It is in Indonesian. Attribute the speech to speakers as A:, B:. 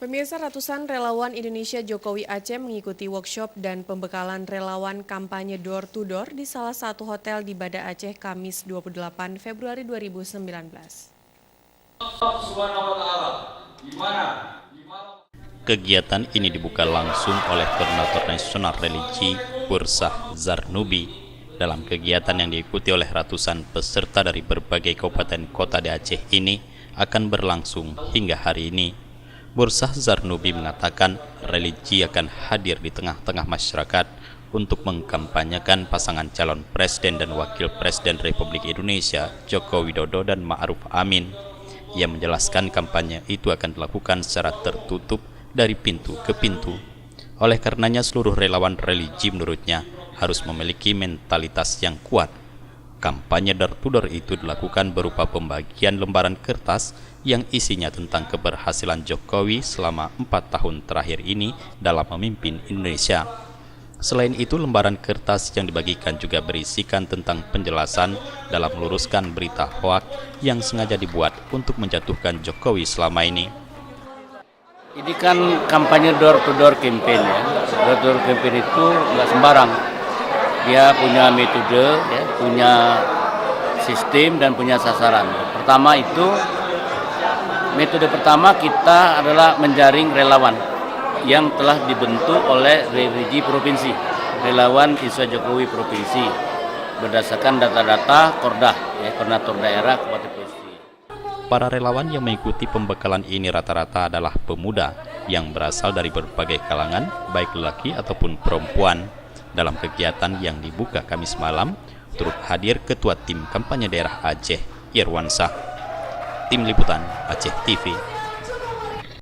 A: Pemirsa, ratusan relawan Indonesia Jokowi Aceh mengikuti workshop dan pembekalan relawan kampanye door to door di salah satu hotel di Banda Aceh Kamis 28 Februari 2019.
B: Kegiatan ini dibuka langsung oleh Koordinator Nasional Religi Bursah Zarnubi. Dalam kegiatan yang diikuti oleh ratusan peserta dari berbagai kabupaten kota di Aceh ini akan berlangsung hingga hari ini. Bursah Zarnubi mengatakan religi akan hadir di tengah-tengah masyarakat untuk mengkampanyekan pasangan calon presiden dan wakil presiden Republik Indonesia Joko Widodo dan Ma'ruf Amin. Ia menjelaskan kampanye itu akan dilakukan secara tertutup dari pintu ke pintu. Oleh karenanya seluruh relawan religi menurutnya harus memiliki mentalitas yang kuat. Kampanye door to door itu dilakukan berupa pembagian lembaran kertas yang isinya tentang keberhasilan Jokowi selama 4 tahun terakhir ini dalam memimpin Indonesia. Selain itu, lembaran kertas yang dibagikan juga berisikan tentang penjelasan dalam meluruskan berita hoak yang sengaja dibuat untuk menjatuhkan Jokowi selama ini.
C: Ini kan kampanye door to door campaign ya. Door to door campaign itu nggak sembarang. Dia punya metode, ya, punya sistem dan punya sasaran. Metode pertama kita adalah menjaring relawan yang telah dibentuk oleh religi provinsi, relawan Iswa Jokowi provinsi, berdasarkan data-data Kordah, ya, koordinator daerah Kabupaten Provinsi.
B: Para relawan yang mengikuti pembekalan ini rata-rata adalah pemuda yang berasal dari berbagai kalangan, baik lelaki ataupun perempuan. Dalam kegiatan yang dibuka Kamis malam, turut hadir Ketua Tim Kampanye Daerah Aceh, Irwansyah. Tim Liputan Aceh TV.